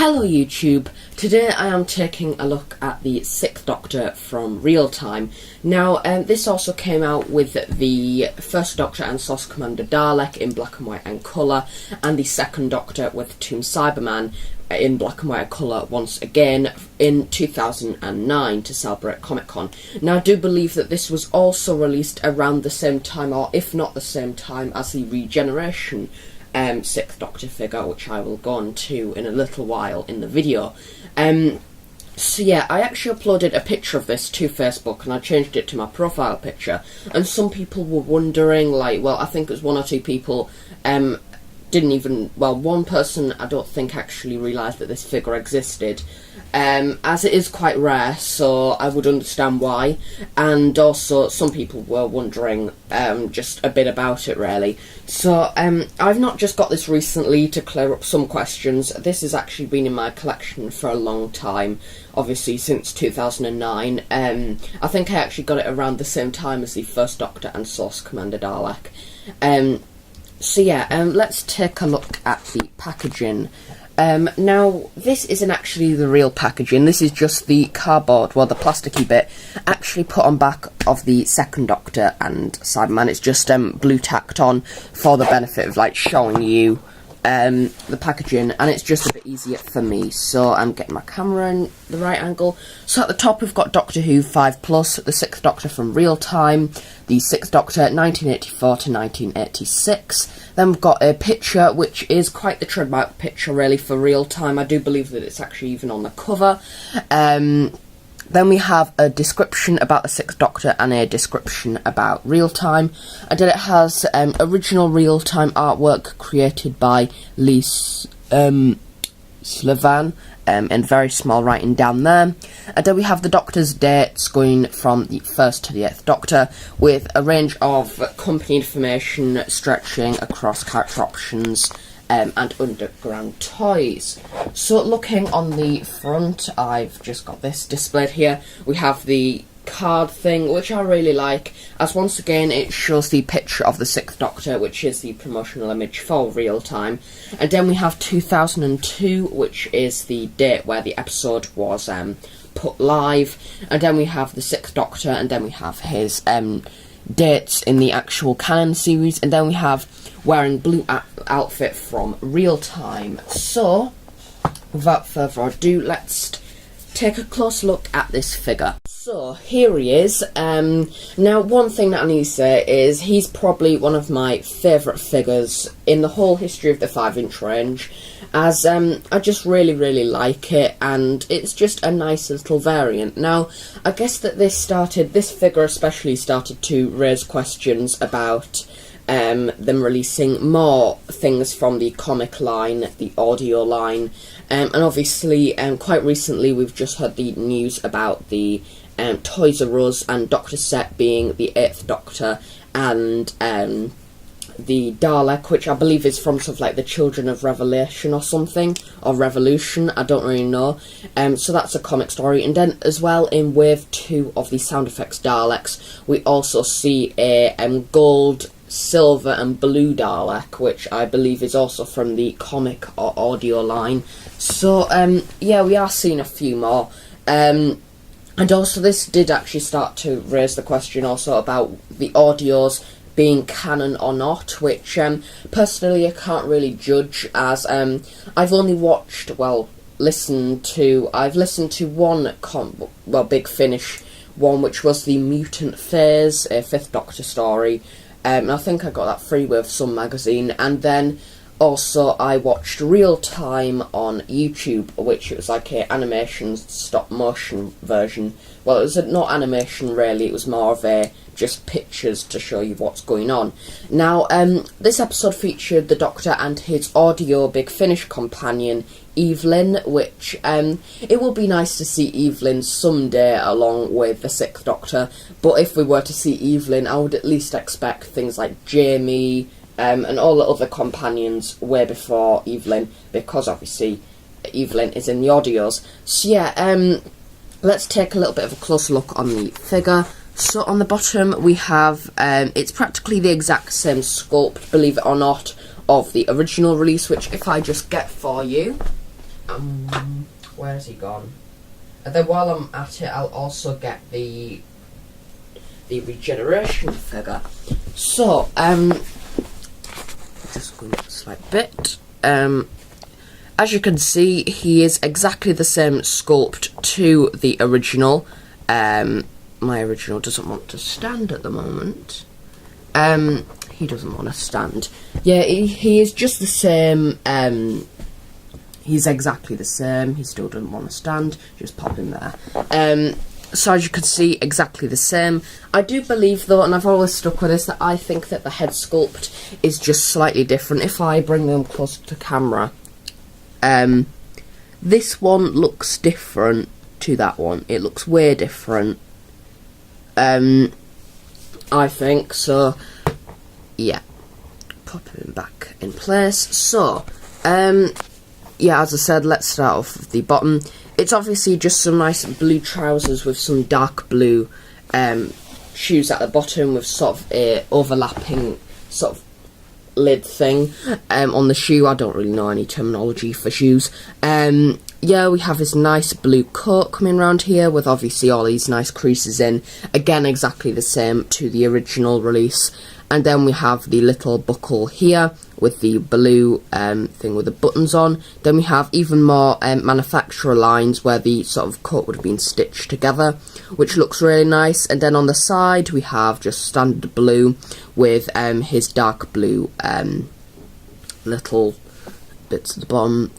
Hello YouTube, today I am taking a look at the 6th Doctor from Real Time. Now this also came out with the 1st Doctor and Source Commander Dalek in black and white and colour, and the 2nd Doctor with Tomb Cyberman in black and white and colour once again in 2009 to celebrate Comic Con. Now I do believe that this was also released around the same time, or if not the same time, as the Regeneration 6th Doctor figure, which I will go on to in a little while in the video. So yeah, I actually uploaded a picture of this to Facebook and I changed it to my profile picture, and some people were wondering, like, well, I think it was one or two people didn't even, well, one person I don't think actually realised that this figure existed, as it is quite rare, so I would understand why, and also some people were wondering just a bit about it really. So I've not just got this recently to clear up some questions. This has actually been in my collection for a long time, obviously since 2009. I think I actually got it around the same time as the 1st Doctor and Source Commander Dalek. So yeah, let's take a look at the packaging. Now, this isn't actually the real packaging, this is just the cardboard, well, the plasticky bit, actually put on back of the 2nd Doctor and Cyberman. It's just blue tacked on for the benefit of, like, showing you the packaging, and it's just a bit easier for me, so I'm getting my camera in the right angle. So at the top we've got Doctor Who 5+, the 6th Doctor from Real Time, the 6th Doctor 1984 to 1986. Then we've got a picture, which is quite the trademark picture really for Real Time. I do believe that it's actually even on the cover. Then we have a description about the 6th Doctor and a description about Real Time. And then it has original Real Time artwork created by Lee Slavan, in very small writing down there. And then we have the Doctor's dates going from the 1st to the 8th Doctor, with a range of company information stretching across character options and underground toys. So looking on the front, I've just got this displayed here. We have the card thing, which I really like, as once again it shows the picture of the 6th Doctor, which is the promotional image for Real Time. And then we have 2002, which is the date where the episode was put live. And then we have the 6th Doctor, and then we have his dates in the actual canon series, and then we have wearing blue outfit from Real Time. So without further ado, let's take a close look at this figure. So here he is. Now, one thing that I need to say is he's probably one of my favourite figures in the whole history of the 5-inch range, as I just really like it, and it's just a nice little variant. Now, I guess that this figure especially started to raise questions about them releasing more things from the comic line, the audio line, and obviously quite recently we've just had the news about the Toys R Us and Doctor Set being the 8th Doctor, and the Dalek, which I believe is from sort of like the Children of Revelation or something, or Revolution, I don't really know. So that's a comic story. And then as well, in wave 2 of the sound effects Daleks, we also see a gold, silver and blue Dalek, which I believe is also from the comic or audio line. So yeah, we are seeing a few more. And also this did actually start to raise the question also about the audios being canon or not, which personally I can't really judge, as I've only watched, well, I've listened to one Big Finish one, which was the Mutant Phase, a 5th Doctor story, and I think I got that free with some magazine. And then also I watched Real Time on YouTube, which was like a animation stop motion version. Well, it was not animation really, it was more of a just pictures to show you what's going on. Now, this episode featured the Doctor and his audio Big Finish companion, Evelyn, which it will be nice to see Evelyn someday along with the 6th Doctor, but if we were to see Evelyn, I would at least expect things like Jamie and all the other companions way before Evelyn, because obviously Evelyn is in the audios. So yeah, let's take a little bit of a closer look on the figure. So on the bottom we have, it's practically the exact same sculpt, believe it or not, of the original release, which if I just get for you, where has he gone? And then while I'm at it, I'll also get the regeneration figure. So, just going a slight bit. As you can see, he is exactly the same sculpt to the original. My original doesn't want to stand at the moment. He doesn't want to stand. Yeah, he is just the same. He's exactly the same. He still doesn't want to stand. Just pop him there. So as you can see, exactly the same. I do believe though, and I've always stuck with this, that I think that the head sculpt is just slightly different. If I bring them close to camera, this one looks different to that one. It looks way different. I think so. Yeah, pop him back in place. So, yeah, as I said, let's start off with the bottom. It's obviously just some nice blue trousers with some dark blue shoes at the bottom with sort of a overlapping sort of lid thing on the shoe. I don't really know any terminology for shoes. Yeah, we have this nice blue coat coming around here with obviously all these nice creases in. Again, exactly the same to the original release. And then we have the little buckle here with the blue thing with the buttons on. Then we have even more manufacturer lines where the sort of coat would have been stitched together, which looks really nice. And then on the side we have just standard blue with his dark blue little bits at the bottom.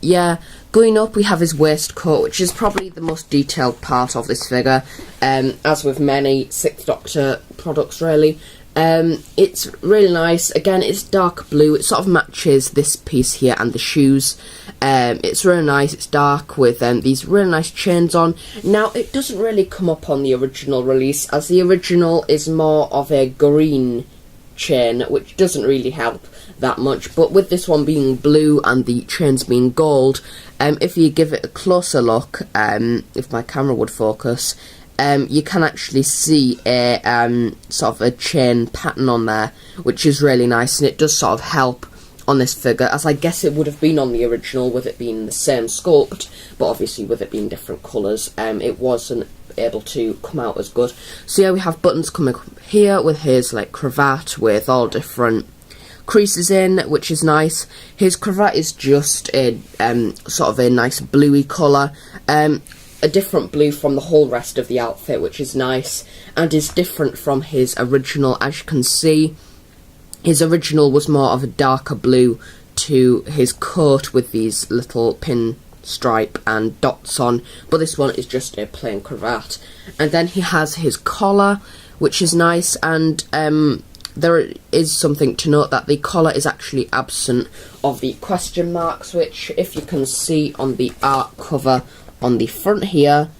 Yeah, going up we have his waistcoat, which is probably the most detailed part of this figure, as with many 6th Doctor products really. It's really nice. Again, it's dark blue. It sort of matches this piece here and the shoes. It's really nice. It's dark with these really nice chains on. Now, it doesn't really come up on the original release, as the original is more of a green chain, which doesn't really help that much, but with this one being blue and the chains being gold, if you give it a closer look, if my camera would focus, you can actually see a sort of a chain pattern on there, which is really nice, and it does sort of help on this figure, as I guess it would have been on the original with it being the same sculpt, but obviously with it being different colours, it wasn't able to come out as good. So yeah, we have buttons coming up here with his like cravat with all different creases in, which is nice. His cravat is just a sort of a nice bluey colour, a different blue from the whole rest of the outfit, which is nice and is different from his original. As you can see, his original was more of a darker blue to his coat with these little pin stripe and dots on, but this one is just a plain cravat. And then he has his collar, which is nice, and there is something to note that the collar is actually absent of the question marks, which if you can see on the art cover on the front here,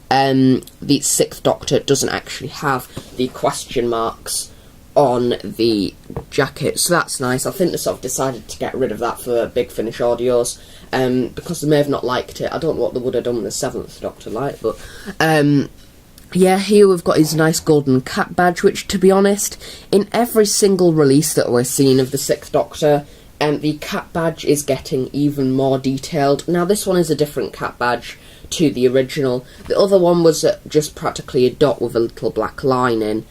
the 6th Doctor doesn't actually have the question marks on the jacket, so that's nice. I think they sort of decided to get rid of that for Big Finish audios, because they may have not liked it. I don't know what they would have done with the 7th Doctor like, but yeah, here we've got his nice golden cat badge, which, to be honest, in every single release that we're seeing of the 6th Doctor, the cat badge is getting even more detailed. Now, this one is a different cat badge to the original. The other one was just practically a dot with a little black line in,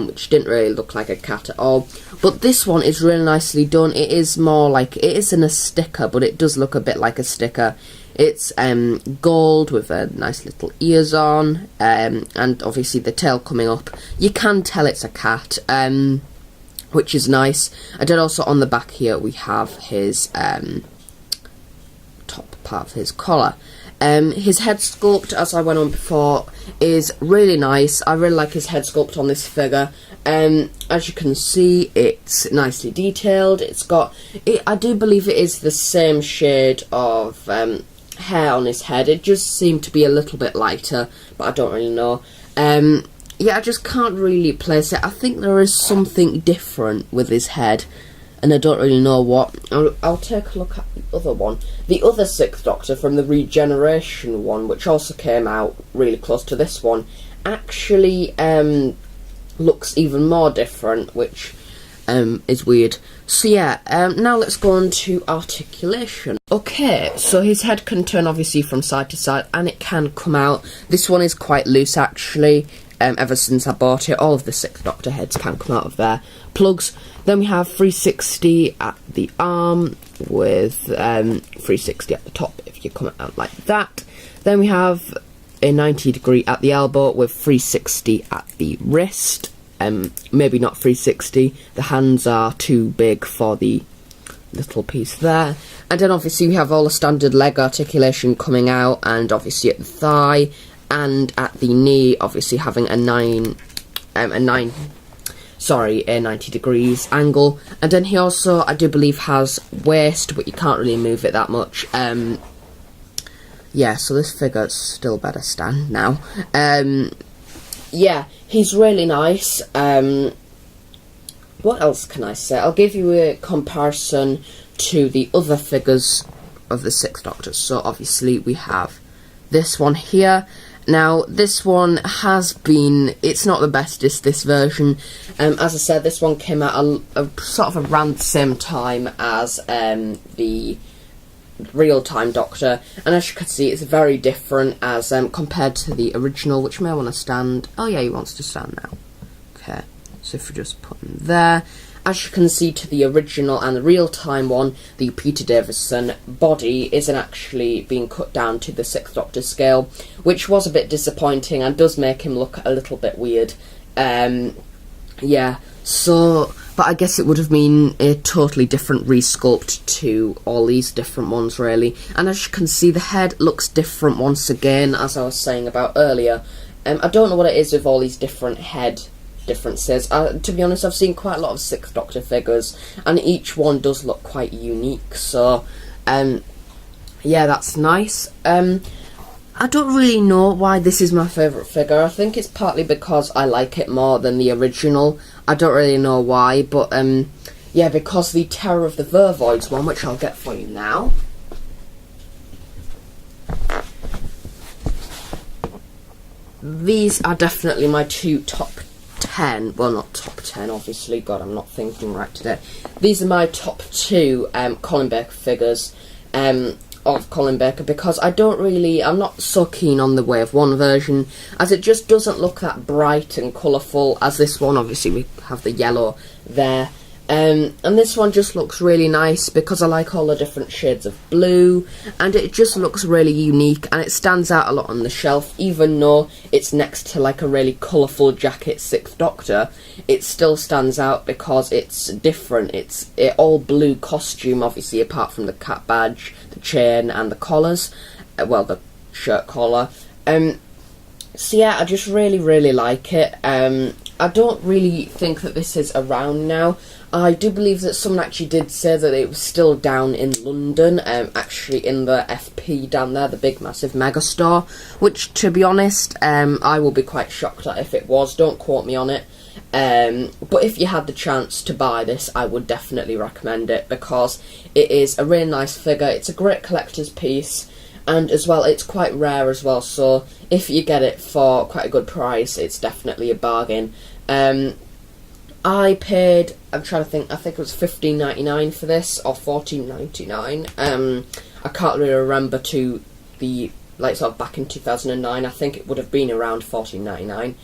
which didn't really look like a cat at all. But this one is really nicely done. It is more like, it isn't a sticker, but it does look a bit like a sticker. It's gold with nice little ears on, and obviously the tail coming up. You can tell it's a cat, which is nice. And then also on the back here we have his top part of his collar. His head sculpt, as I went on before, is really nice. I really like his head sculpt on this figure. As you can see, it's nicely detailed. It's got, I do believe it is the same shade of hair on his head. It just seemed to be a little bit lighter, but I don't really know. Yeah, I just can't really place it. I think there is something different with his head, and I don't really know what. I'll take a look at the other one. The other 6th Doctor from the Regeneration one, which also came out really close to this one, actually looks even more different, which is weird. So yeah, now let's go on to articulation. Okay, so his head can turn obviously from side to side, and it can come out. This one is quite loose actually. Ever since I bought it, all of the 6th Doctor heads can come out of their plugs. Then we have 360 at the arm with 360 at the top if you come out like that. Then we have a 90-degree at the elbow with 360 at the wrist. Maybe not 360, the hands are too big for the little piece there. And then obviously we have all the standard leg articulation coming out, and obviously at the thigh and at the knee, obviously having a 90 degrees angle. And then he also, I do believe, has waist, but you can't really move it that much. Yeah, so this figure's still better stand now. Yeah, he's really nice. What else can I say? I'll give you a comparison to the other figures of the 6th Doctor. So obviously we have this one here. Now, this one has been, it's not the bestest, this version. As I said, this one came out sort of around the same time as the real-time Doctor, and as you can see, it's very different as compared to the original, which may want to stand. Oh yeah, he wants to stand now. Okay, so if we just put him there, as you can see, to the original and the real-time one, the Peter Davison body isn't actually being cut down to the 6th Doctor scale, which was a bit disappointing and does make him look a little bit weird. Yeah, so, but I guess it would have been a totally different resculpt to all these different ones, really. And as you can see, the head looks different once again, as I was saying about earlier. I don't know what it is with all these different head differences. To be honest, I've seen quite a lot of 6th Doctor figures, and each one does look quite unique, so, yeah, that's nice. I don't really know why this is my favourite figure. I think it's partly because I like it more than the original. I don't really know why, but yeah, because the Terror of the Vervoids one, which I'll get for you now. These are definitely my 2 top 10. Well, not top 10, obviously. God, I'm not thinking right today. These are my top 2 Colin Baker figures. Of Colin Baker, because I'm not so keen on the Way of One version, as it just doesn't look that bright and colourful as this one. Obviously we have the yellow there, and this one just looks really nice because I like all the different shades of blue, and it just looks really unique, and it stands out a lot on the shelf. Even though it's next to like a really colourful jacket 6th Doctor, it still stands out because it's different. It's all blue costume, obviously, apart from the cat badge, the chain and the collars, well, the shirt collar. So yeah, I just really like it. I don't really think that this is around now. I do believe that someone actually did say that it was still down in London, actually in the FP down there, the big massive mega store, which, to be honest, I will be quite shocked at if it was. Don't quote me on it. But if you had the chance to buy this, I would definitely recommend it, because it is a really nice figure. It's a great collector's piece, and as well, it's quite rare as well, so if you get it for quite a good price, it's definitely a bargain. I paid, I'm trying to think, I think it was $15.99 for this, or $14.99. I can't really remember to the, like, sort of back in 2009, I think it would have been around $14.99.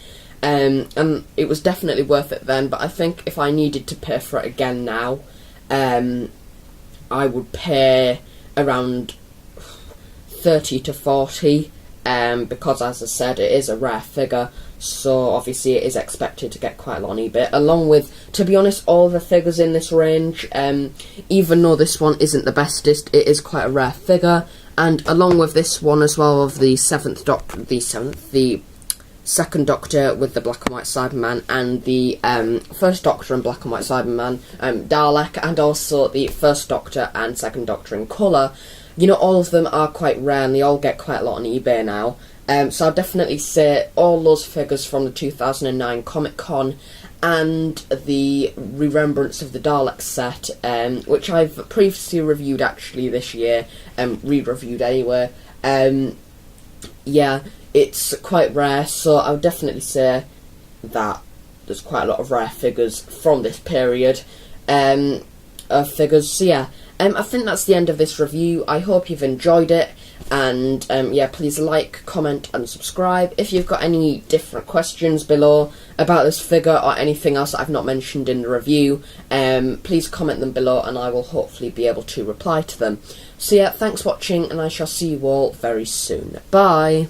And it was definitely worth it then, but I think if I needed to pay for it again now, I would pay around 30 to 40, because, as I said, it is a rare figure, so obviously it is expected to get quite a lot on eBay, along with, to be honest, all the figures in this range. Even though this one isn't the bestest, it is quite a rare figure, and along with this one as well, of the the second Doctor with the black and white Cyberman, and the first Doctor and black and white Cyberman Dalek, and also the first Doctor and second Doctor in colour. You know, all of them are quite rare, and they all get quite a lot on eBay now. So I'll definitely say all those figures from the 2009 Comic-Con and the Remembrance of the Dalek set, which I've previously reviewed actually this year, re-reviewed anyway. Yeah, it's quite rare, so I would definitely say that there's quite a lot of rare figures from this period of figures. So yeah, I think that's the end of this review. I hope you've enjoyed it, and yeah, please like, comment and subscribe. If you've got any different questions below about this figure or anything else that I've not mentioned in the review, please comment them below and I will hopefully be able to reply to them. So yeah, thanks for watching, and I shall see you all very soon. Bye!